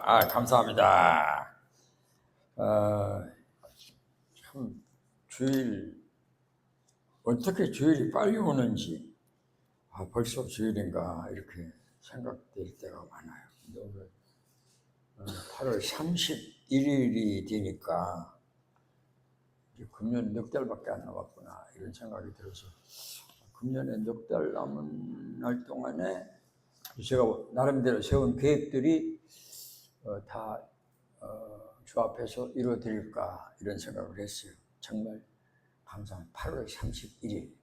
감사합니다. 참 주일 어떻게 주일이 빨리 오는지 벌써 주일인가 이렇게 생각될 때가 많아요. 오늘 8월 31일이 되니까 금년 넉 달밖에 안 남았구나 이런 생각이 들어서 금년에 넉 달 남은 날 동안에 제가 나름대로 세운 계획들이 다 주 앞에서 이루어드릴까 이런 생각을 했어요. 정말 감사합니다. 8월 31일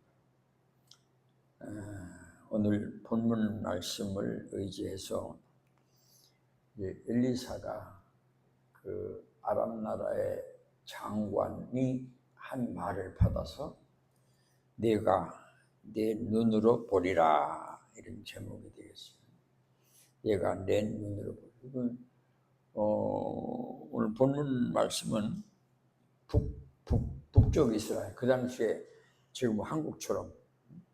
오늘 본문 말씀을 의지해서 엘리사가 그 아람 나라의 장관이 한 말을 받아서 내가 내 눈으로 보리라 이런 제목이 되겠습니다. 내가 내 눈으로 보리라. 오늘 본문 말씀은 북쪽 이스라엘, 그 당시에 지금 한국처럼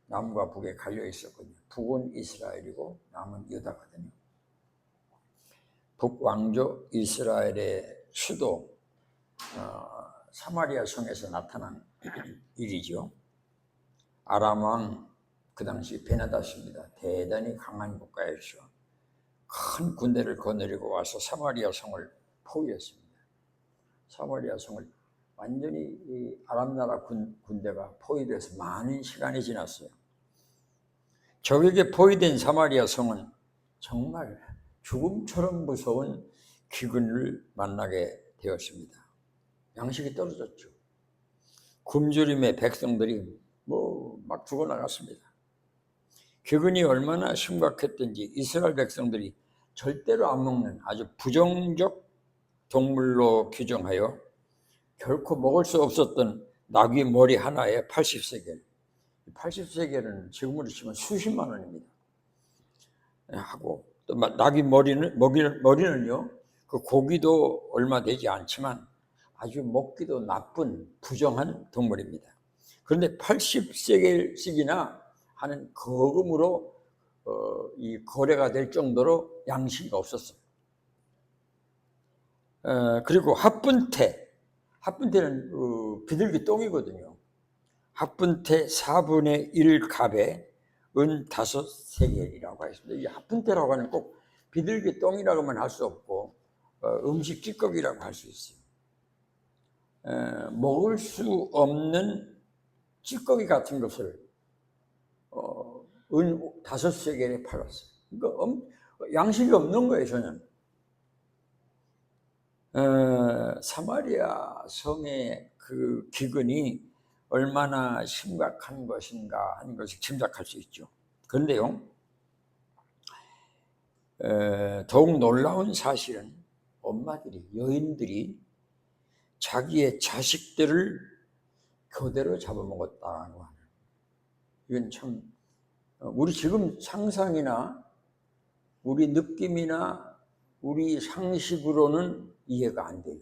남과 북에 갈려 있었거든요. 북은 이스라엘이고 남은 유다거든요. 북왕조 이스라엘의 수도 사마리아 성에서 나타난 일이죠. 아람 왕 그 당시 베나다스입니다. 대단히 강한 국가였죠. 큰 군대를 거느리고 와서 사마리아 성을 포위했습니다. 사마리아 성을 완전히 이 아람 나라 군대가 포위돼서 많은 시간이 지났어요. 적에게 포위된 사마리아 성은 정말 죽음처럼 무서운 기근을 만나게 되었습니다. 양식이 떨어졌죠. 굶주림에 백성들이 막 죽어나갔습니다. 기근이 얼마나 심각했던지 이스라엘 백성들이 절대로 안 먹는 아주 부정적 동물로 규정하여 결코 먹을 수 없었던 나귀 머리 하나에 80세겔. 80세겔은 지금으로 치면 수십만 원입니다. 하고 또 나귀 머리는요, 그 고기도 얼마 되지 않지만 아주 먹기도 나쁜 부정한 동물입니다. 그런데 80세겔씩이나 하는 거금으로 이 거래가 될 정도로 양식이 없었어요. 그리고 합분태는 비둘기 똥이거든요. 합분태 4분의 1 갑에 은 5세겔이라고 하겠습니다. 이 합분태라고 하는 꼭 비둘기 똥이라고만 할 수 없고 음식 찌꺼기라고 할 수 있어요. 먹을 수 없는 찌꺼기 같은 것을 은 5세겔에 팔았어요. 그러니까 양식이 없는 거예요, 전혀. 사마리아 성의 그 기근이 얼마나 심각한 것인가 하는 것을 짐작할 수 있죠. 그런데요, 더욱 놀라운 사실은 엄마들이, 여인들이 자기의 자식들을 교대로 잡아먹었다고 하는, 이건 참 우리 지금 상상이나 우리 느낌이나 우리 상식으로는 이해가 안 돼요.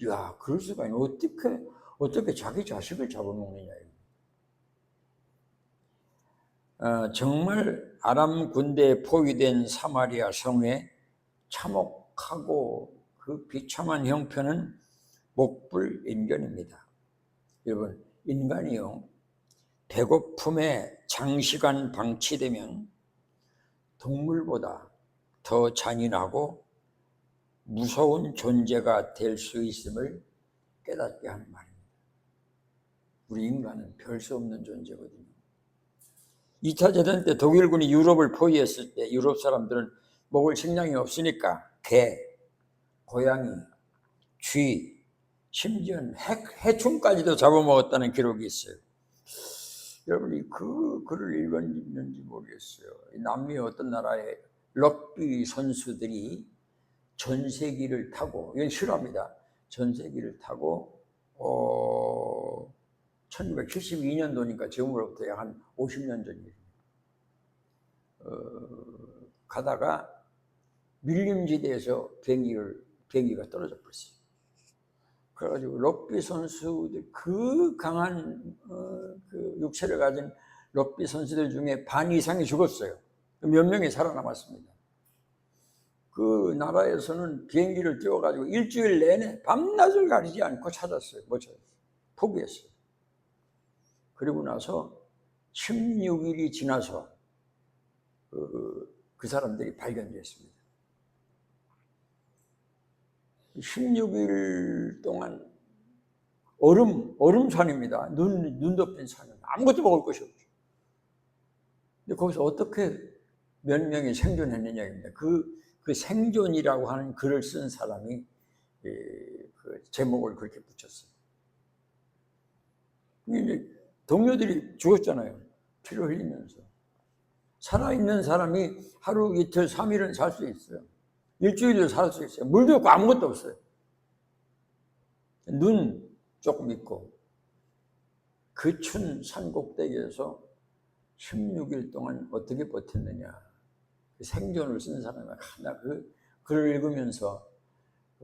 야, 그럴 수가 있나? 어떻게 자기 자식을 잡아먹느냐. 정말 아람 군대에 포위된 사마리아 성의 참혹하고 그 비참한 형편은 목불인견입니다. 여러분, 인간이요, 배고픔에 장시간 방치되면 동물보다 더 잔인하고 무서운 존재가 될 수 있음을 깨닫게 하는 말입니다. 우리 인간은 별 수 없는 존재거든요. 2차 대전 때 독일군이 유럽을 포위했을 때 유럽 사람들은 먹을 식량이 없으니까 개, 고양이, 쥐, 심지어는 해충까지도 잡아먹었다는 기록이 있어요. 여러분이 그 글을 읽었는지 모르겠어요. 남미 어떤 나라의 럭비 선수들이 전세기를 타고, 이건 실화입니다. 전세기를 타고 1972년도니까 지금으로부터 약 한 50년 전 일입니다. 가다가 밀림지대에서 비행기가 떨어져 버렸어요. 그래가지고 럭비 선수들, 그 강한 그 육체를 가진 럭비 선수들 중에 반 이상이 죽었어요. 몇 명이 살아남았습니다. 그 나라에서는 비행기를 띄워가지고 일주일 내내 밤낮을 가리지 않고 찾았어요. 못 찾았어요. 포기했어요. 그리고 나서 16일이 지나서 그 사람들이 발견됐습니다. 16일 동안 얼음산입니다. 눈 덮인 산은 아무것도 먹을 것이 없죠. 근데 거기서 어떻게 몇 명이 생존했느냐입니다. 그 생존이라고 하는 글을 쓴 사람이 그 제목을 그렇게 붙였어요. 이제 동료들이 죽었잖아요. 피를 흘리면서. 살아있는 사람이 하루, 이틀, 3일은 살 수 있어요. 일주일도 살 수 있어요. 물도 없고 아무것도 없어요. 눈 조금 있고 그 추운 산꼭대기에서 16일 동안 어떻게 버텼느냐. 그 생존을 쓴 사람이 나 그 글을 읽으면서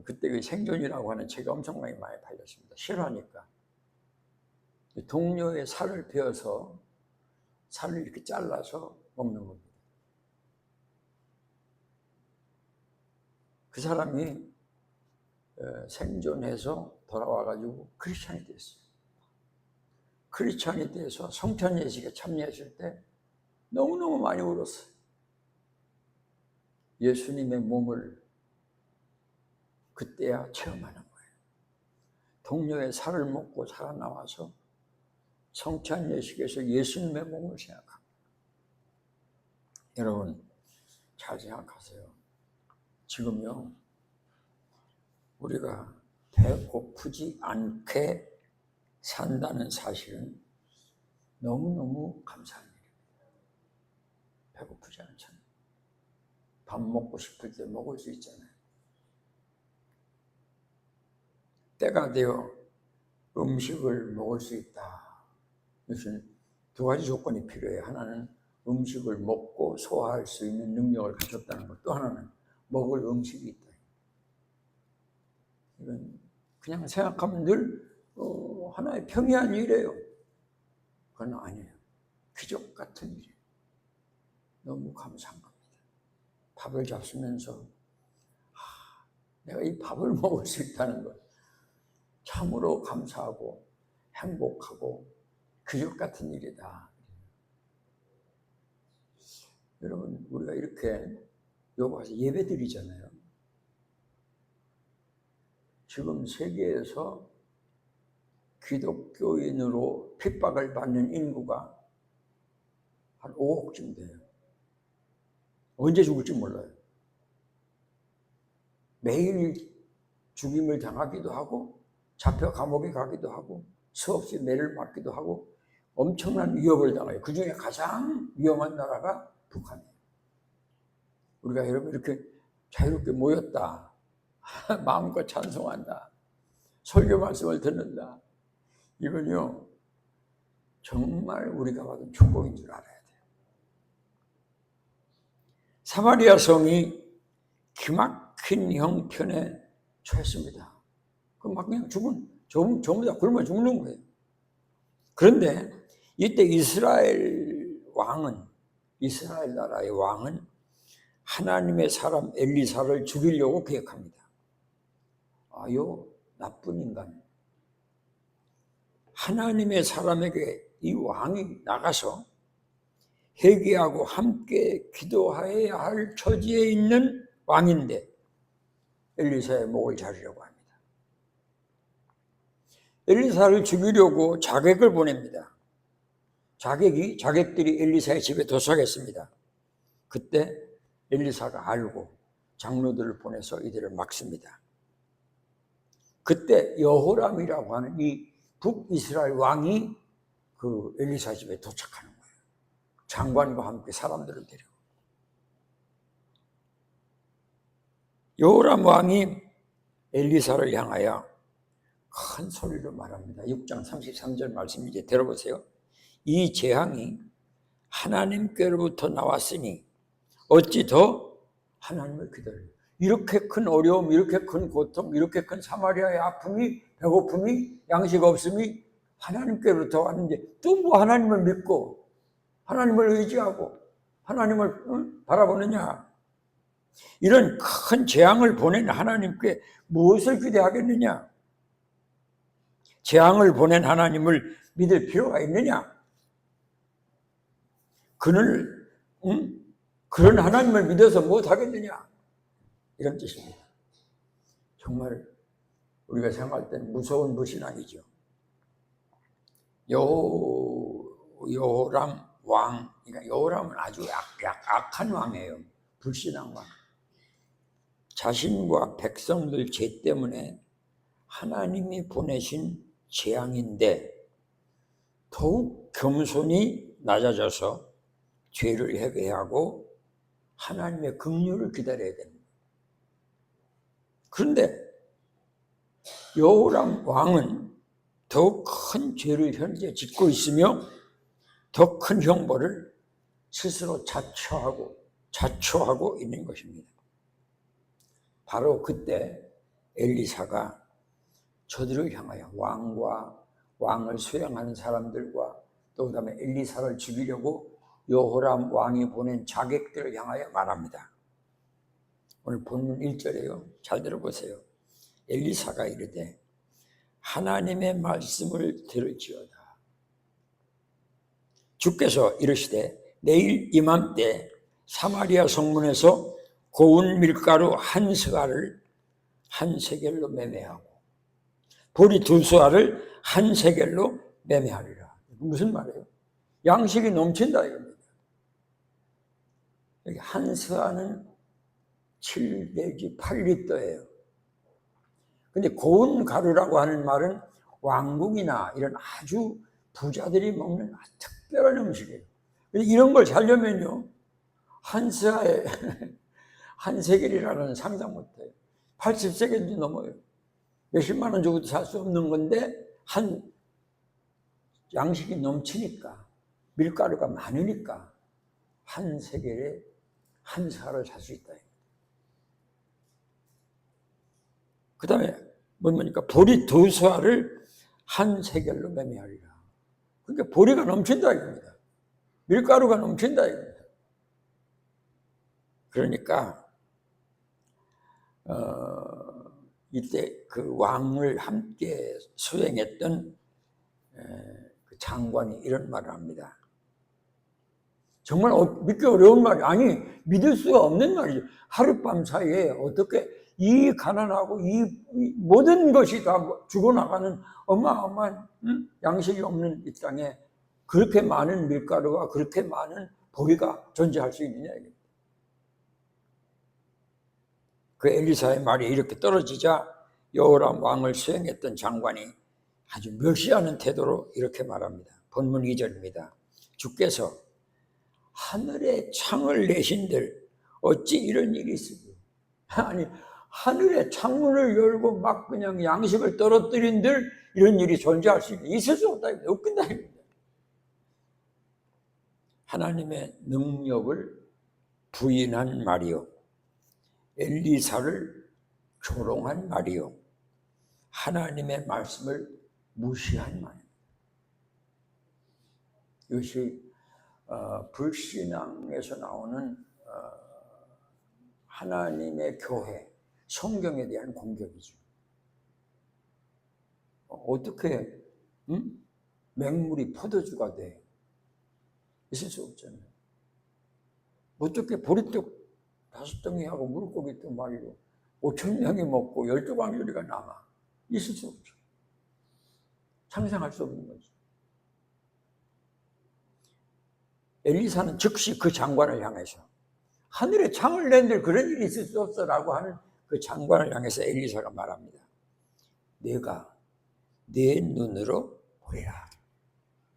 그때 그 생존이라고 하는 책이 엄청나게 많이 팔렸습니다. 실화니까. 동료의 살을 베어서 살을 이렇게 잘라서 먹는 겁니다. 그 사람이 생존해서 돌아와가지고 크리스찬이 됐어요. 크리스찬이 돼서 성찬 예식에 참여했을 때 너무너무 많이 울었어요. 예수님의 몸을 그때야 체험하는 거예요. 동료의 살을 먹고 살아나와서 성찬 예식에서 예수님의 몸을 생각합니다. 여러분 잘 생각하세요. 지금요 우리가 배고프지 않게 산다는 사실은 너무너무 감사한 일입니다. 배고프지 않잖아요. 밥 먹고 싶을 때 먹을 수 있잖아요. 때가 되어 음식을 먹을 수 있다. 이것은 두 가지 조건이 필요해요. 하나는 음식을 먹고 소화할 수 있는 능력을 가졌다는 것, 또 하나는 먹을 음식이 있다. 이건 그냥 생각하면 늘 하나의 평이한 일이에요. 그건 아니에요. 기적 같은 일이에요. 너무 감사한 겁니다. 밥을 잡수면서 내가 이 밥을 먹을 수 있다는 것 참으로 감사하고 행복하고 기적 같은 일이다. 여러분 우리가 이렇게 여기 와서 예배 드리잖아요. 지금 세계에서 기독교인으로 핍박을 받는 인구가 한 5억쯤 돼요. 언제 죽을지 몰라요. 매일 죽임을 당하기도 하고 잡혀 감옥에 가기도 하고 수없이 매를 맞기도 하고 엄청난 위협을 당해요. 그 중에 가장 위험한 나라가 북한이에요. 우리가 여러분 이렇게 자유롭게 모였다. 마음껏 찬송한다. 설교 말씀을 듣는다. 이건요 정말 우리가 받은 축복인 줄 알아야 돼요. 사마리아 성이 기막힌 형편에 처했습니다. 막 그냥 전부 다 굶어 죽는 거예요. 그런데 이때 이스라엘 나라의 왕은 하나님의 사람 엘리사를 죽이려고 계획합니다. 요 나쁜 인간. 하나님의 사람에게 이 왕이 나가서 회개하고 함께 기도해야 할 처지에 있는 왕인데 엘리사의 목을 자르려고 합니다. 엘리사를 죽이려고 자객을 보냅니다. 자객들이 엘리사의 집에 도착했습니다. 그때 엘리사가 알고 장로들을 보내서 이들을 막습니다. 그때 여호람이라고 하는 이 북이스라엘 왕이 그 엘리사 집에 도착하는 거예요. 장관과 함께 사람들을 데리고. 여호람 왕이 엘리사를 향하여 큰 소리로 말합니다. 6장 33절 말씀 이제 들어보세요. 이 재앙이 하나님께로부터 나왔으니 어찌 더 하나님을 기다려. 이렇게 큰 어려움, 이렇게 큰 고통, 이렇게 큰 사마리아의 아픔이, 배고픔이, 양식 없음이 하나님께로부터 왔는데 또 뭐 하나님을 믿고 하나님을 의지하고 하나님을 바라보느냐. 이런 큰 재앙을 보낸 하나님께 무엇을 기대하겠느냐? 재앙을 보낸 하나님을 믿을 필요가 있느냐? 그는 그런 하나님을 믿어서 못하겠느냐? 이런 뜻입니다. 정말 우리가 생각할 때는 무서운 불신앙이죠. 여호람 왕, 그러니까 여호람은 아주 악한 왕이에요. 불신앙 왕. 자신과 백성들 죄 때문에 하나님이 보내신 재앙인데 더욱 겸손히 낮아져서 죄를 회개하고 하나님의 긍휼을 기다려야 됩니다. 그런데 여호람 왕은 더욱 큰 죄를 현재 짓고 있으며 더 큰 형벌을 스스로 자초하고 있는 것입니다. 바로 그때 엘리사가 저들을 향하여 왕과 왕을 수행하는 사람들과 또 그다음에 엘리사를 죽이려고 여호람 왕이 보낸 자객들을 향하여 말합니다. 오늘 본문 1절에요. 잘 들어보세요. 엘리사가 이르되 하나님의 말씀을 들을지어다. 주께서 이르시되 내일 이맘때 사마리아 성문에서 고운 밀가루 한 스가를 한 세겔로 매매하고 보리 두 수알을 한 세겔로 매매하리라. 무슨 말이에요? 양식이 넘친다 이겁니다. 여기 한 스가는 7 내지 8리터예요. 근데 고운 가루라고 하는 말은 왕궁이나 이런 아주 부자들이 먹는 특별한 음식이에요. 이런 걸 살려면요, 한 스가에 한 세겔이라는 상상 못해요. 80세겔도 넘어요. 몇십만 원 주고도 살 수 없는 건데 한 양식이 넘치니까 밀가루가 많으니까 한 세겔에 한 스가를 살 수 있다. 그 다음에 뭐니까 보리 두 수알을 한 세겔로 매매하리라. 그러니까 보리가 넘친다 이겁니다. 밀가루가 넘친다 이겁니다. 그러니까 이때 그 왕을 함께 수행했던 그 장관이 이런 말을 합니다. 정말 믿기 어려운 말이 아니 믿을 수가 없는 말이죠. 하룻밤 사이에 어떻게 이 가난하고 이 모든 것이 다 죽어나가는 어마어마한 양식이 없는 이 땅에 그렇게 많은 밀가루와 그렇게 많은 보리가 존재할 수 있느냐. 그 엘리사의 말이 이렇게 떨어지자 여호람 왕을 수행했던 장관이 아주 멸시하는 태도로 이렇게 말합니다. 본문 2절입니다. 주께서 하늘에 창을 내신들 어찌 이런 일이 있으며 아니 하늘에 창문을 열고 막 그냥 양식을 떨어뜨린들 이런 일이 존재할 수 있을 수 없다. 없긴다. 하나님의 능력을 부인한 말이요 엘리사를 조롱한 말이요 하나님의 말씀을 무시한 말입니다. 이것이 불신앙에서 나오는 하나님의 교회, 성경에 대한 공격이죠. 어떻게 맹물이 포도주가 돼? 있을 수 없잖아요. 어떻게 보리떡 5덩이하고 물고기떡 말이로 5,000명이 먹고 12광주리가 남아? 있을 수 없죠. 상상할 수 없는 거죠. 엘리사는 즉시 그 장관을 향해서 하늘에 창을 낸들 그런 일이 있을 수 없어라고 하는 그 장관을 향해서 엘리사가 말합니다. 내가 내 눈으로 보리라.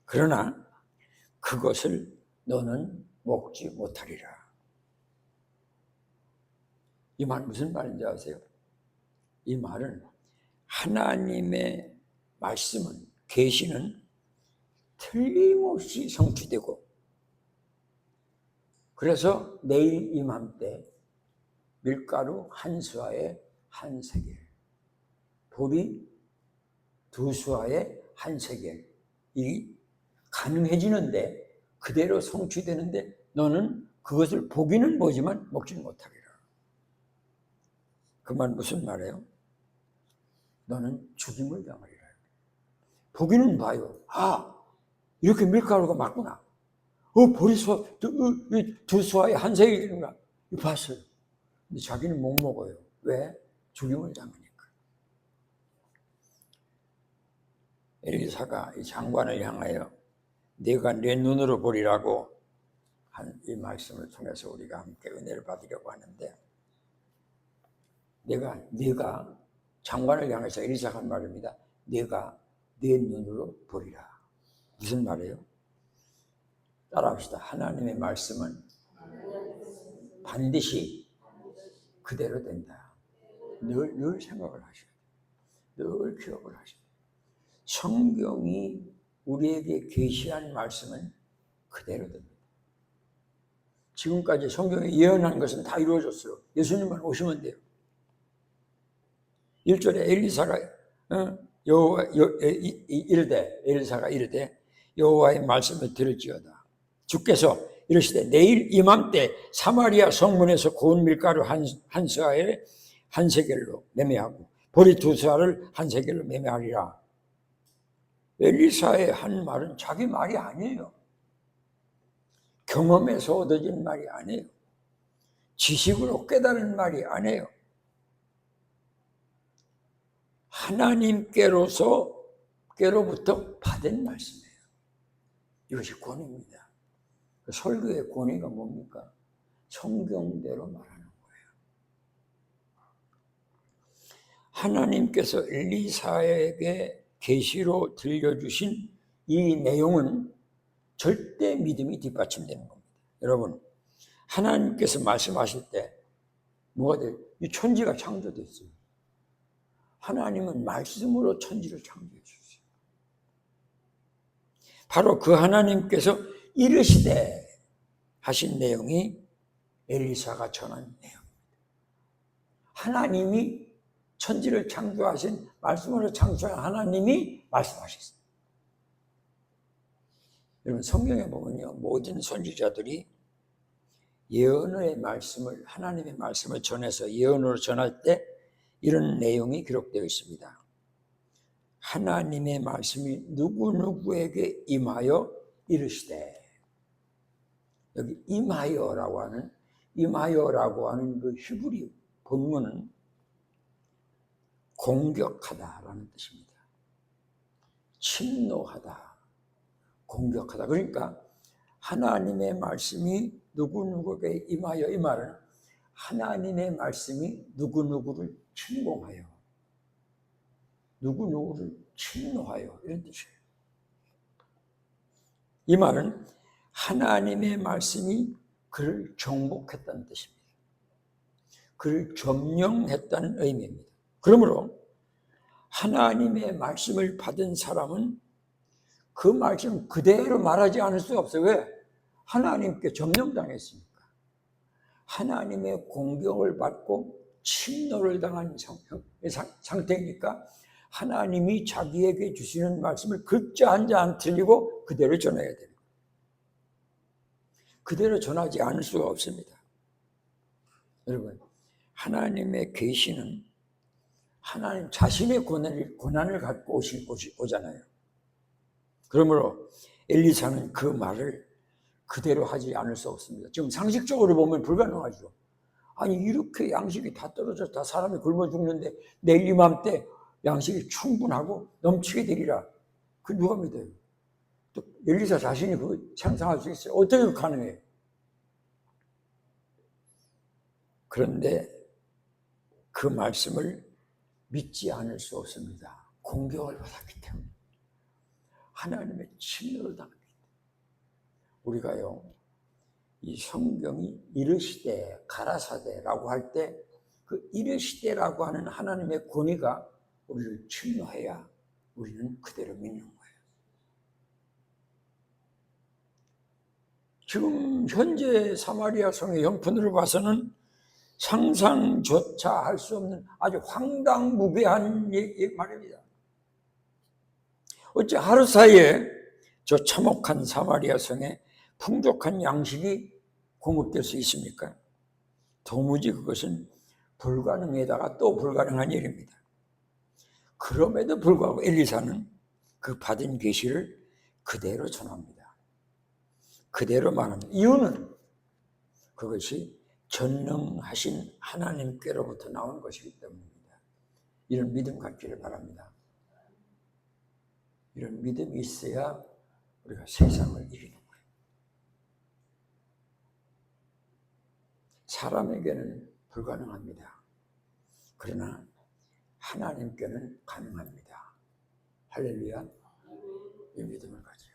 그러나 그것을 너는 먹지 못하리라. 이 말 무슨 말인지 아세요? 이 말은 하나님의 말씀은 계시는 틀림없이 성취되고 그래서 내일 이맘때 밀가루 한 수아에 한 세겔, 보리 두 수아에 한 세겔이 가능해지는데 그대로 성취되는데 너는 그것을 보기는 보지만 먹지는 못하리라. 그 말 무슨 말이에요? 너는 죽임을 당하리라. 보기는 봐요. 아, 이렇게 밀가루가 맞구나. 두 소아의 한 세기인가? 봤어요. 근데 자기는 못 먹어요. 왜? 죽임을 당하니까. 엘리사가 이 장관을 향하여 네가 내 눈으로 보리라고 한 이 말씀을 통해서 우리가 함께 은혜를 받으려고 하는데, 네가 장관을 향해서 엘리사가 한 말입니다. 네가 내 눈으로 보리라. 무슨 말이에요? 따라합시다. 하나님의 말씀은 반드시 그대로 된다. 늘 생각을 하셔야 돼요. 늘 기억을 하셔야 돼요. 성경이 우리에게 계시한 말씀은 그대로 됩니다. 지금까지 성경에 예언한 것은 다 이루어졌어요. 예수님만 오시면 돼요. 1절에 엘리사가 엘리사가 이르되 여호와의 말씀을 들을지어다. 주께서 이르시되 내일 이맘때 사마리아 성문에서 고운 밀가루 한 서아에 한 세겔로 매매하고 보리 두 서아를 한 세겔로 매매하리라. 엘리사의 한 말은 자기 말이 아니에요. 경험에서 얻어진 말이 아니에요. 지식으로 깨달은 말이 아니에요. 하나님께로부터 받은 말씀이에요. 이것이 권위입니다. 설교의 권위가 뭡니까? 성경대로 말하는 거예요. 하나님께서 엘리사에게 계시로 들려주신 이 내용은 절대 믿음이 뒷받침되는 겁니다. 여러분, 하나님께서 말씀하실 때 뭐가 돼요? 이 천지가 창조됐어요. 하나님은 말씀으로 천지를 창조해 주셨어요. 바로 그 하나님께서 이르시되 하신 내용이 엘리사가 전한 내용입니다. 하나님이 천지를 창조하신, 말씀으로 창조한 하나님이 말씀하셨습니다. 여러분, 성경에 보면요, 모든 선지자들이 예언의 말씀을, 하나님의 말씀을 전해서 예언으로 전할 때 이런 내용이 기록되어 있습니다. 하나님의 말씀이 누구누구에게 임하여 이르시되, 여기 임하여라고 하는 그 히브리 본문은 공격하다라는 뜻입니다. 침노하다, 공격하다. 그러니까 하나님의 말씀이 누구누구에게 임하여, 이 말은 하나님의 말씀이 누구누구를 침공하여, 누구누구를 침노하여, 이런 뜻이에요. 이 말은 하나님의 말씀이 그를 정복했다는 뜻입니다. 그를 점령했다는 의미입니다. 그러므로 하나님의 말씀을 받은 사람은 그 말씀 그대로 말하지 않을 수 없어요. 왜? 하나님께 점령당했으니까. 하나님의 공격을 받고 침노를 당한 상태이니까 하나님이 자기에게 주시는 말씀을 글자 한자 안 틀리고 그대로 전해야 됩니다. 그대로 전하지 않을 수가 없습니다. 여러분, 하나님의 계시는 하나님 자신의 고난을 갖고 오잖아요. 그러므로 엘리사는 그 말을 그대로 하지 않을 수 없습니다. 지금 상식적으로 보면 불가능하죠. 아니, 이렇게 양식이 다 떨어져서 다 사람이 굶어 죽는데 내일 이맘때 양식이 충분하고 넘치게 되리라. 그 누가 믿어요? 또 엘리사 자신이 그거 상상할 수 있어요? 어떻게 가능해요? 그런데 그 말씀을 믿지 않을 수 없습니다. 공격을 받았기 때문에. 하나님의 침노를 당했기 때문에. 우리가요, 이 성경이 이르시되 가라사대라고 할 때 그 이르시되라고 하는 하나님의 권위가 우리를 침노해야 우리는 그대로 믿는 거예요. 지금 현재 사마리아 성의 형편으로 봐서는 상상조차 할 수 없는 아주 황당무계한 말입니다. 어째 하루 사이에 저 참혹한 사마리아 성에 풍족한 양식이 공급될 수 있습니까? 도무지 그것은 불가능에다가 또 불가능한 일입니다. 그럼에도 불구하고 엘리사는 그 받은 계시를 그대로 전합니다. 그대로 말합니다. 이유는 그것이 전능하신 하나님께로부터 나온 것이기 때문입니다. 이런 믿음 갖기를 바랍니다. 이런 믿음이 있어야 우리가 세상을 이기는 거예요. 사람에게는 불가능합니다. 그러나 하나님께는 가능합니다. 할렐루야. 이 믿음을 가져요.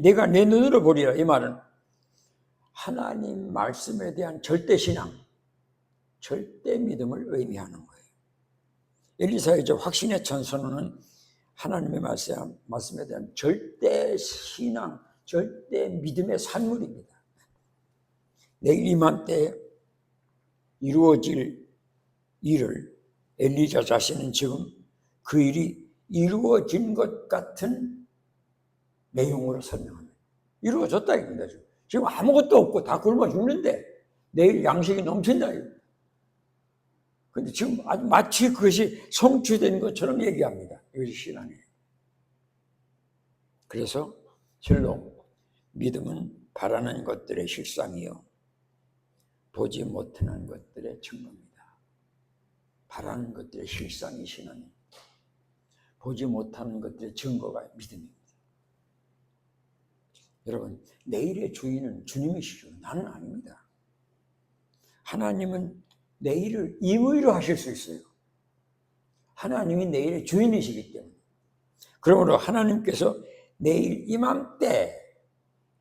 내가 내 눈으로 보리라. 이 말은 하나님 말씀에 대한 절대 신앙, 절대 믿음을 의미하는 거예요. 엘리사의 확신의 전선언은 하나님의 말씀에 대한 절대 신앙, 절대 믿음의 산물입니다. 내일 이맘때 이루어질 일을 엘리야 자신은 지금 그 일이 이루어진 것 같은 내용으로 설명합니다. 이루어졌다 이겁니다. 지금 아무것도 없고 다 굶어 죽는데 내일 양식이 넘친다. 그런데 지금 아주 마치 그것이 성취된 것처럼 얘기합니다. 이것이 신앙이에요. 그래서 실로 믿음은 바라는 것들의 실상이요 보지 못하는 것들의 증거입니다. 바라는 것들의 실상이 신앙입니다. 보지 못하는 것들의 증거가 믿음입니다. 여러분, 내일의 주인은 주님이시죠. 나는 아닙니다. 하나님은 내일을 임의로 하실 수 있어요. 하나님이 내일의 주인이시기 때문에. 그러므로 하나님께서 내일 이맘때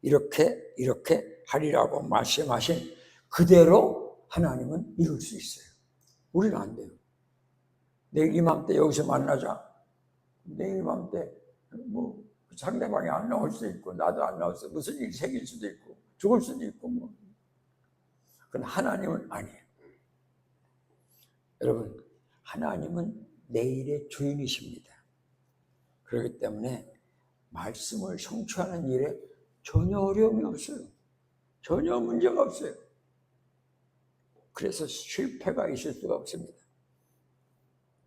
이렇게 하리라고 말씀하신 그대로 하나님은 이룰 수 있어요. 우리는 안 돼요. 내일 이맘때 여기서 만나자. 내일 이맘때 상대방이 안 나올 수도 있고 나도 안 나올 수도 있고 무슨 일이 생길 수도 있고 죽을 수도 있고 그러나 하나님은 아니에요. 여러분, 하나님은 내일의 주인이십니다. 그렇기 때문에 말씀을 성취하는 일에 전혀 어려움이 없어요. 전혀 문제가 없어요. 그래서 실패가 있을 수가 없습니다.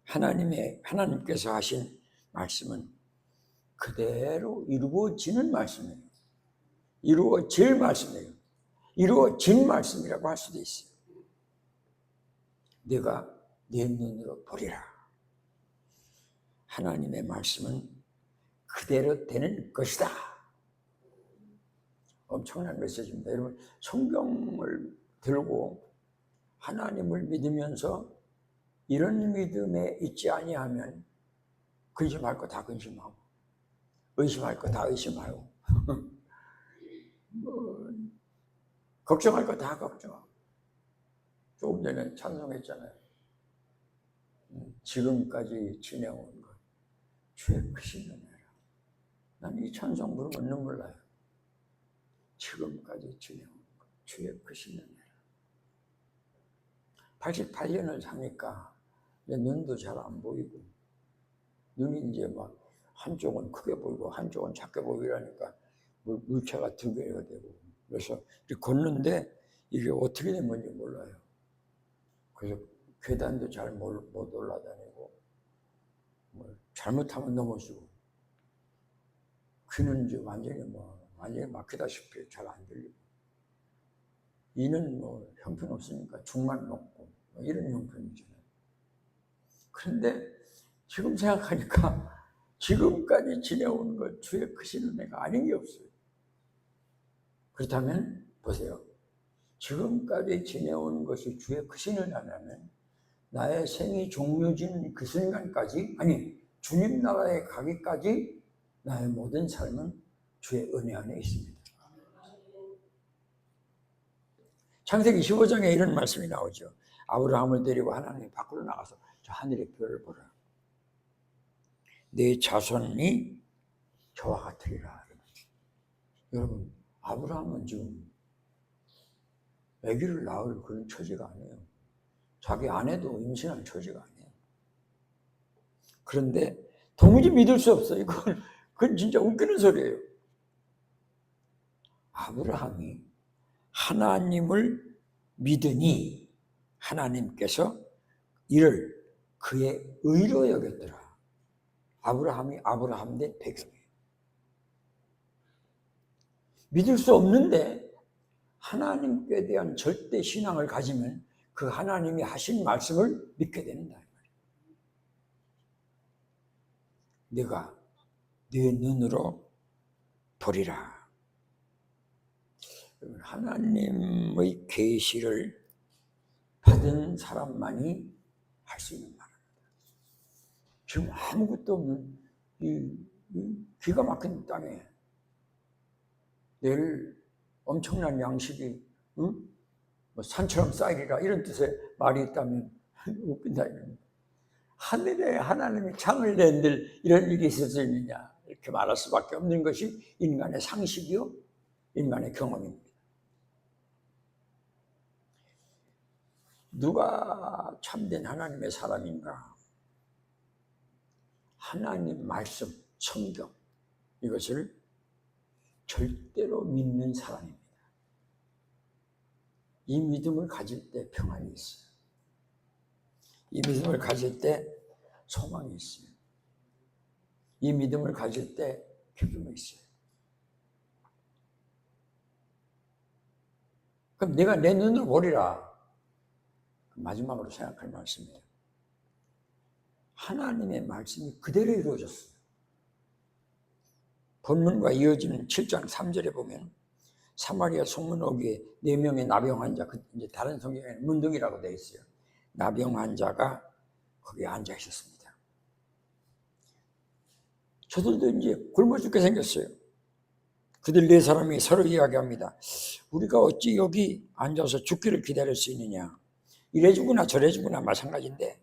하나님께서 하신 말씀은 그대로 이루어지는 말씀이에요. 이루어질 말씀이에요. 이루어진 말씀이라고 할 수도 있어요. 내가 내 눈으로 보리라. 하나님의 말씀은 그대로 되는 것이다. 엄청난 메시지입니다. 여러분, 성경을 들고 하나님을 믿으면서 이런 믿음에 있지 아니하면 근심할 거 다 근심하고 의심할 거 다 의심하고 걱정할 거 다 걱정하고. 조금 전에 찬송했잖아요. 지금까지 지내온 것 주의 크신 은혜라. 난 이 찬송 부르면 눈물 나요. 지금까지 지내온 것 주의 크신 은혜라. 88년을 사니까 내 눈도 잘 안 보이고 눈이 이제 막 한쪽은 크게 보이고 한쪽은 작게 보이라니까 물체가 두 개가 되고 그래서 걷는데 이게 어떻게 된 건지 몰라요. 그래서 계단도 잘 못 올라다니고 잘못하면 넘어지고 귀는 이제 완전히 막히다시피 잘 안 들리고 이는 형편없으니까 죽만 먹고 이런 형편이잖아요. 그런데 지금 생각하니까 지금까지 지내온 것 주의 크신 은혜가 아닌 게 없어요. 그렇다면 보세요. 지금까지 지내온 것이 주의 크신 은혜라면 나의 생이 종료지는 그 순간까지, 아니 주님 나라에 가기까지 나의 모든 삶은 주의 은혜 안에 있습니다. 창세기 15장에 이런 말씀이 나오죠. 아브라함을 데리고 하나님이 밖으로 나가서 저 하늘의 별을 보라. 내 자손이 저와 같으리라. 여러분, 아브라함은 지금 아기를 낳을 그런 처지가 아니에요. 자기 아내도 임신할 처지가 아니에요. 그런데 도무지 믿을 수 없어요. 그건 진짜 웃기는 소리예요. 아브라함이 하나님을 믿으니 하나님께서 이를 그의 의로 여겼더라. 아브라함이 아브라함 된 백성이에요. 믿을 수 없는데 하나님께 대한 절대 신앙을 가지면 그 하나님이 하신 말씀을 믿게 된다. 내가 네 눈으로 보리라. 하나님의 계시를 받은 사람만이 할 수 있는 말입니다. 지금 아무것도 없는 이 기가 막힌 땅에 내일 엄청난 양식이 뭐 산처럼 쌓이리라 이런 뜻의 말이 있다면 웃긴다 이런. 하늘에 하나님이 창을 낸들 이런 일이 있을 수 있느냐 이렇게 말할 수밖에 없는 것이 인간의 상식이요 인간의 경험입니다. 누가 참된 하나님의 사람인가? 하나님 말씀, 성경 이것을 절대로 믿는 사람입니다. 이 믿음을 가질 때 평안이 있어요. 이 믿음을 가질 때 소망이 있어요. 이 믿음을 가질 때 기쁨이 있어요. 그럼 내가 내 눈으로 보리라. 마지막으로 생각할 말씀이에요. 하나님의 말씀이 그대로 이루어졌어요. 본문과 이어지는 7장 3절에 보면 사마리아 송문호기에 4명의 나병 환자, 이제 다른 성경에는 문둥이라고 되어 있어요. 나병 환자가 거기에 앉아 있었습니다. 저들도 이제 굶어 죽게 생겼어요. 그들 4사람이 서로 이야기합니다. 우리가 어찌 여기 앉아서 죽기를 기다릴 수 있느냐. 이래 주구나 저래 주구나 마찬가지인데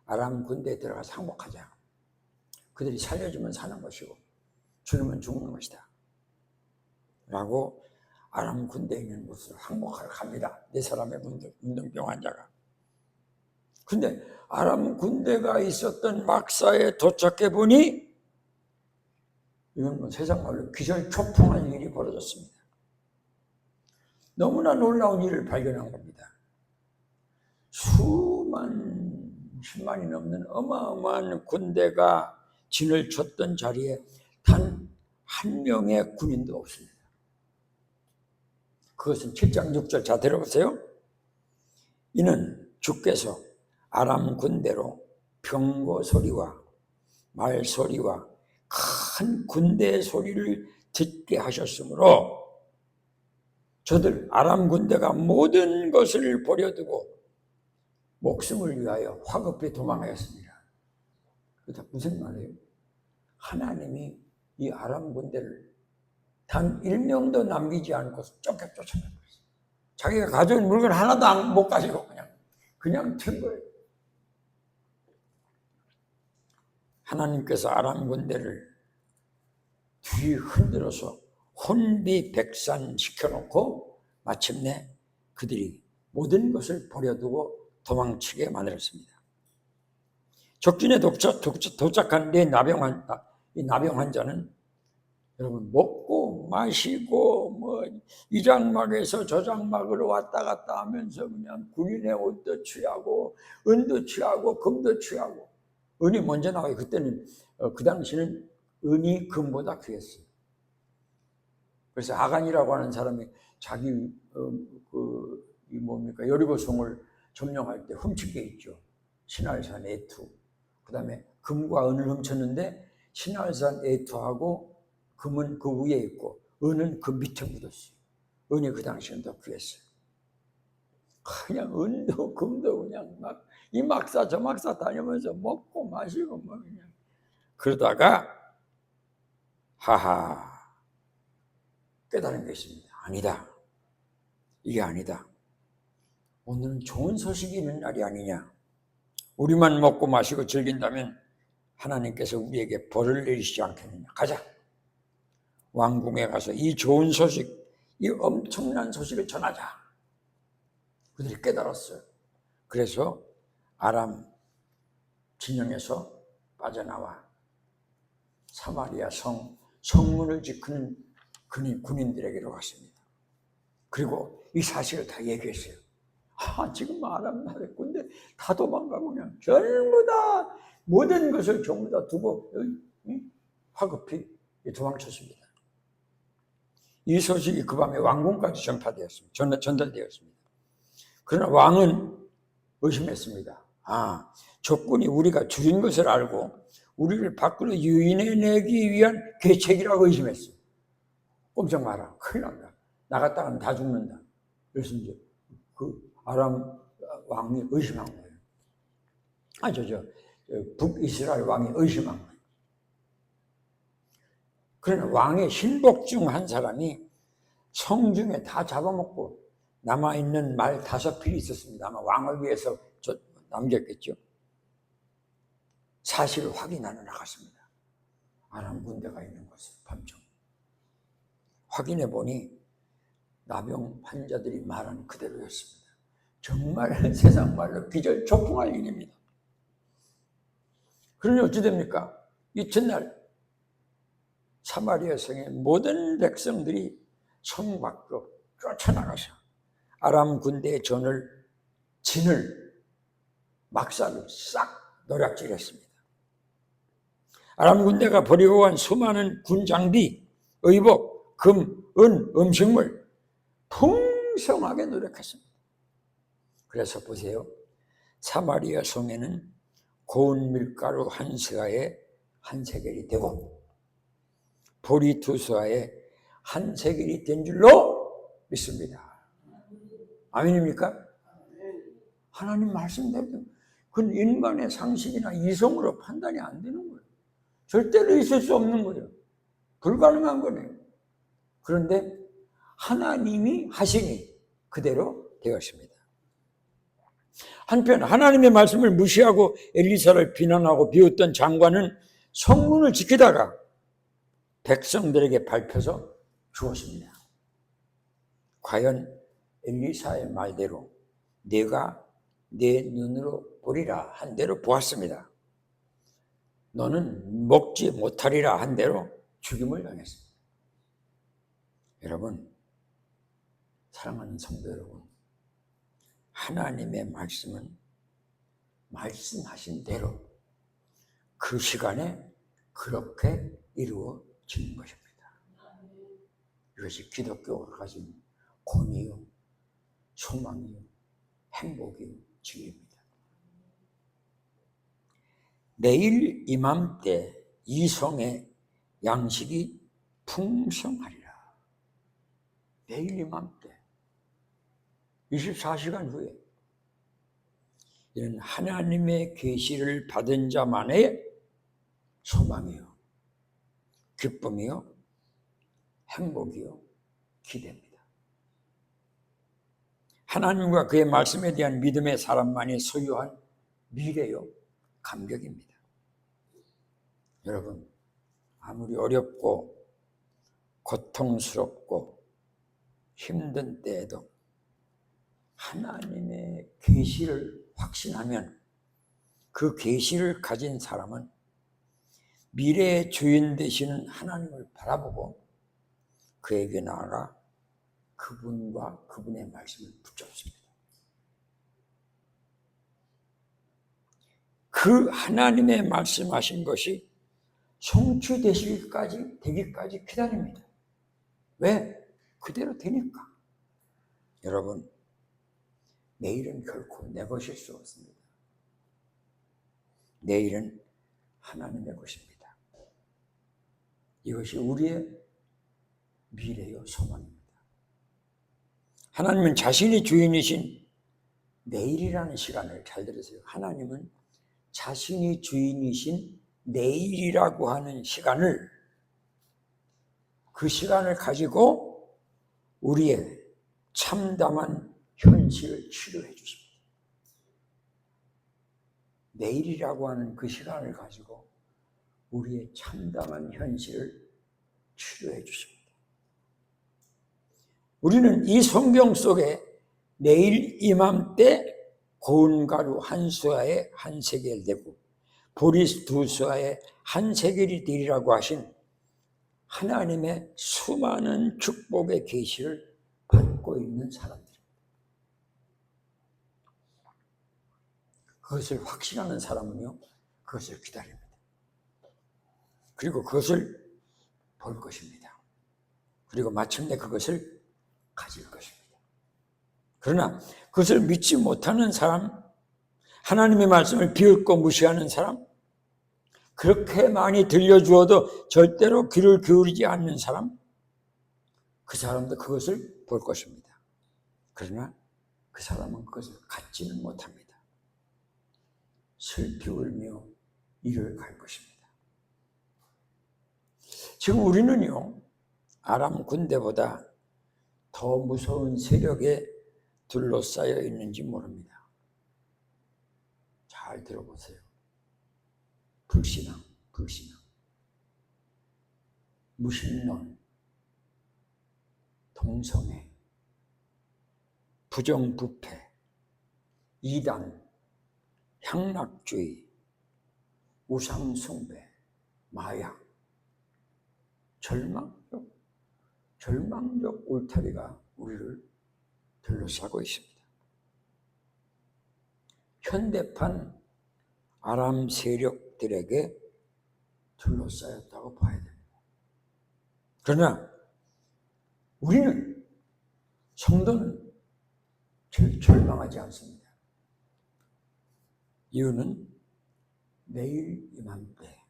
아람 군대에 들어가서 항복하자. 그들이 살려주면 사는 것이고 죽으면 죽는 것이다. 라고 아람 군대에 있는 곳으로 항복하러 갑니다. 4사람의 문둥병 환자가. 근데 아람 군대가 있었던 막사에 도착해 보니 이건 뭐 세상 말로 기절초풍한 일이 벌어졌습니다. 너무나 놀라운 일을 발견한 겁니다. 수만, 10만이 넘는 어마어마한 군대가 진을 쳤던 자리에 단 한 명의 군인도 없습니다. 그것은 7장 6절 자 들어보세요. 이는 주께서 아람 군대로 병거 소리와 말 소리와 큰 군대의 소리를 듣게 하셨으므로 저들 아람 군대가 모든 것을 버려두고 목숨을 위하여 화급히 도망하였습니다. 그렇다 무슨 말이에요? 하나님이 이 아람 군대를 단 1명도 남기지 않고 쫓겨낸 거예요. 자기가 가져온 물건 하나도 못 가지고 그냥 튄 거예요. 하나님께서 아람 군대를 뒤 흔들어서 혼비백산 시켜놓고 마침내 그들이 모든 것을 버려두고 도망치게 만들었습니다. 적진에 도착한 이 나병 환자는 여러분 먹고 마시고 뭐 이 장막에서 저 장막으로 왔다 갔다 하면서 그냥 군인의 옷도 취하고 은도 취하고 금도 취하고 은이 먼저 나와요. 그때는 그 당시는 은이 금보다 귀했어요. 그래서 아간이라고 하는 사람이 자기 여리고성을 점령할 때 훔친 게 있죠. 신할산 에투. 그 다음에 금과 은을 훔쳤는데 신할산 에투하고 금은 그 위에 있고 은은 그 밑에 묻었어요. 은이 그 당시엔 더 귀했어요. 그냥 은도 금도 그냥 막 이 막사 저 막사 다니면서 먹고 마시고 뭐 그냥 그러다가 하하 깨달은 게 있습니다. 아니다. 이게 아니다. 오늘은 좋은 소식이 있는 날이 아니냐. 우리만 먹고 마시고 즐긴다면 하나님께서 우리에게 벌을 내리시지 않겠느냐. 가자. 왕궁에 가서 이 좋은 소식, 이 엄청난 소식을 전하자. 그들이 깨달았어요. 그래서 아람 진영에서 빠져나와 사마리아 성문을 지키는 군인들에게로 갔습니다. 그리고 이 사실을 다 얘기했어요. 지금 아람 나라에 군대 다 도망가고 그냥 전부 다 모든 것을 전부 다 두고 화급히 도망쳤습니다. 이 소식이 그 밤에 왕궁까지 전파되었습니다. 전달되었습니다. 그러나 왕은 의심했습니다. 적군이 우리가 줄인 것을 알고 우리를 밖으로 유인해내기 위한 계책이라고 의심했어요. 꼼짝 마라. 큰일 난다. 나갔다 가면 다 죽는다. 그래서 이제 그 아람 왕이 의심한 거예요. 북이스라엘 왕이 의심한 거예요. 그러나 왕의 신복 중 한 사람이 성중에 다 잡아먹고 남아있는 말 5필이 있었습니다. 아마 왕을 위해서 남겼겠죠. 사실을 확인하러 나갔습니다. 아람 군대가 있는 곳을 밤중. 확인해 보니 나병 환자들이 말한 그대로였습니다. 정말 세상 말로 기절초풍할 일입니다. 그러니 어찌 됩니까? 이튿날 사마리아 성의 모든 백성들이 성 밖으로 쫓아나가서 아람 군대의 진을 막살로 싹 노략질했습니다. 아람 군대가 버리고 간 수많은 군 장비, 의복, 금, 은, 음식물 풍성하게 노력했습니다. 그래서 보세요. 사마리아 성에는 고운 밀가루 한 세아에 한 세겔이 되고 보리 2수아에 한 세겔이 된 줄로 믿습니다. 아멘입니까? 하나님 말씀대로 그건 인간의 상식이나 이성으로 판단이 안 되는 거예요. 절대로 있을 수 없는 거예요. 불가능한 거네요. 그런데 하나님이 하시니 그대로 되었습니다. 한편 하나님의 말씀을 무시하고 엘리사를 비난하고 비웃던 장관은 성문을 지키다가 백성들에게 밟혀서 죽었습니다. 과연 엘리사의 말대로 내가 내 눈으로 보리라 한 대로 보았습니다. 너는 먹지 못하리라 한 대로 죽임을 당했습니다. 여러분, 사랑하는 성도 여러분, 하나님의 말씀은 말씀하신 대로 그 시간에 그렇게 이루어지는 것입니다. 이것이 기독교가 가진 권위요, 소망이요, 행복이요, 진리입니다. 내일 이맘때 이 성에 양식이 풍성하리라. 내일 이맘때 24시간 후에 이런 하나님의 계시를 받은 자만의 소망이요, 기쁨이요, 행복이요, 기대입니다. 하나님과 그의 말씀에 대한 믿음의 사람만이 소유한 미래요, 감격입니다. 여러분, 아무리 어렵고 고통스럽고 힘든 때에도 하나님의 계시를 확신하면 그 계시를 가진 사람은 미래의 주인 되시는 하나님을 바라보고 그에게 나아가 그분과 그분의 말씀을 붙잡습니다. 그 하나님의 말씀하신 것이 성취되기까지 기다립니다. 왜? 그대로 되니까. 여러분, 내일은 결코 내 것일 수 없습니다. 내일은 하나님의 것입니다. 이것이 우리의 미래요, 소망입니다. 하나님은 자신이 주인이신 내일이라는 시간을 잘 들으세요. 하나님은 자신이 주인이신 내일이라고 하는 시간을, 그 시간을 가지고 우리의 참담한 현실을 치료해 주십니다. 내일이라고 하는 그 시간을 가지고 우리의 참담한 현실을 치료해 주십니다. 우리는 이 성경 속에 내일 이맘때 고운 가루 한 수아에 한 세겔 되고 보리 2수아에 한 세겔이 되리라고 하신 하나님의 수많은 축복의 계시를 받고 있는 사람들입니다. 그것을 확신하는 사람은요, 그것을 기다립니다. 그리고 그것을 볼 것입니다. 그리고 마침내 그것을 가질 것입니다. 그러나 그것을 믿지 못하는 사람, 하나님의 말씀을 비웃고 무시하는 사람, 그렇게 많이 들려주어도 절대로 귀를 기울이지 않는 사람, 그 사람도 그것을 볼 것입니다. 그러나 그 사람은 그것을 갖지는 못합니다. 슬피 울며 이를 갈 것입니다. 지금 우리는요, 아람 군대보다 더 무서운 세력에 둘러싸여 있는지 모릅니다. 잘 들어보세요. 불신앙, 무신론, 동성애, 부정부패, 이단, 향락주의, 우상숭배, 마약, 절망적 울타리가 우리를 둘러싸고 있습니다. 현대판 아람 세력들에게 둘러싸였다고 봐야 됩니다. 그러나 우리는, 성도는 절망하지 않습니다. 이유는 내일 이맘때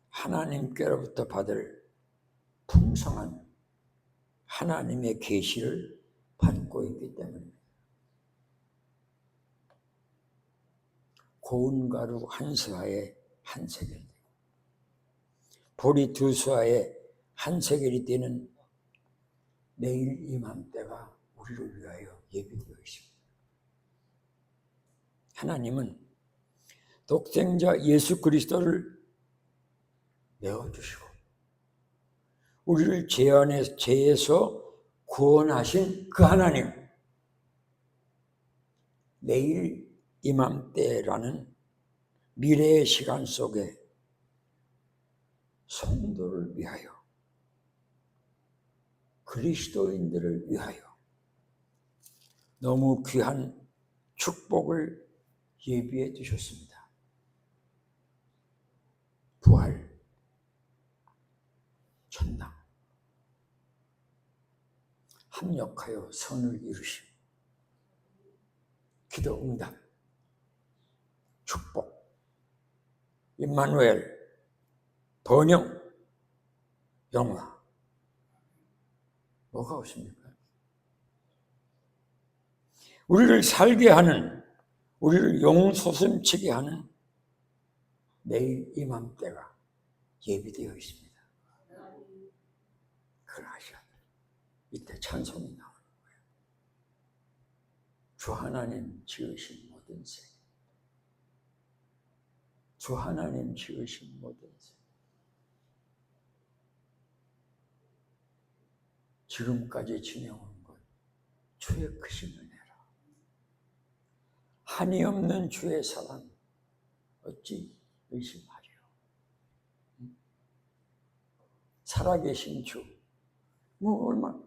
하나님께로부터 받을 풍성한 하나님의 계시를 받고 있기 때문입니다. 고운 가루 한 스와에 한 세겔, 보리 두 스와에 한 세겔이 되는 내일 이맘때가 우리를 위하여 예비되어 있습니다. 하나님은 독생자 예수 그리스도를 내어주시고 우리를 죄에서 구원하신 그 하나님, 내일 이맘때라는 미래의 시간 속에 성도를 위하여, 그리스도인들을 위하여 너무 귀한 축복을 예비해 두셨습니다. 부활, 천당, 합력하여 선을 이루심, 기도 응답, 축복, 임마누엘, 번영, 영화. 뭐가 없습니까? 우리를 살게 하는, 우리를 용솟음치게 하는 내일 이맘때가 예비되어 있습니다. 그걸 아셔야 돼요. 이때 찬송이 나오는 거예요. 주 하나님 지으신 모든 세계, 주 하나님 지으신 모든 세계, 지금까지 지내온 것 주의 크신 은혜라. 한이 없는 주의 사랑 어찌 의심하리요. 살아계신 주, 얼마나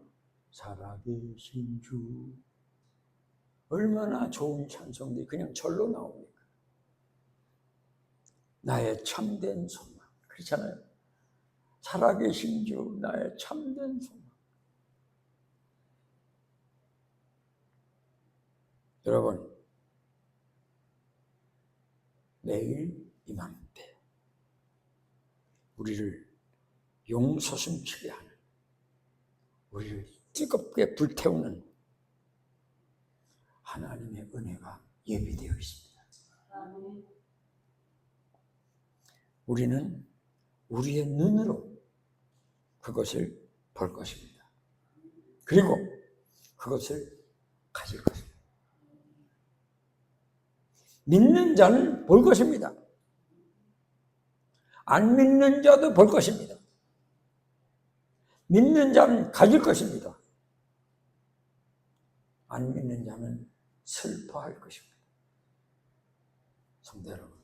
살아계신 주, 얼마나 좋은 찬송들이 그냥 절로 나옵니까? 나의 참된 소망, 그렇잖아요. 살아계신 주, 나의 참된 소망. 여러분, 내일 이맘때 우리를 용솟음치게 하는, 우리를 뜨겁게 불태우는 하나님의 은혜가 예비되어 있습니다. 우리는 우리의 눈으로 그것을 볼 것입니다. 그리고 그것을 가질 것입니다. 믿는 자는 볼 것입니다. 안 믿는 자도 볼 것입니다. 믿는 자는 가질 것입니다. 안 믿는 자는 슬퍼할 것입니다. 성도 여러분,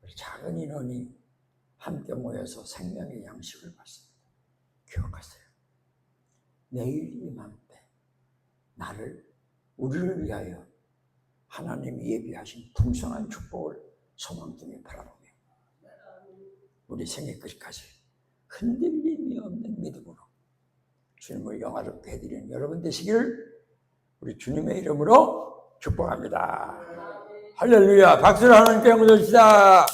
우리 작은 인원이 함께 모여서 생명의 양식을 받습니다. 기억하세요. 내일 이맘때 우리를 위하여 하나님이 예비하신 풍성한 축복을 소망 중에 바라보며 우리 생애 끝까지 흔들림이 없는 믿음으로 주님을 영화롭게 해드리는 여러분 되시기를 우리 주님의 이름으로 축복합니다. 할렐루야. 박수를 하나님께 영광 돌립시다.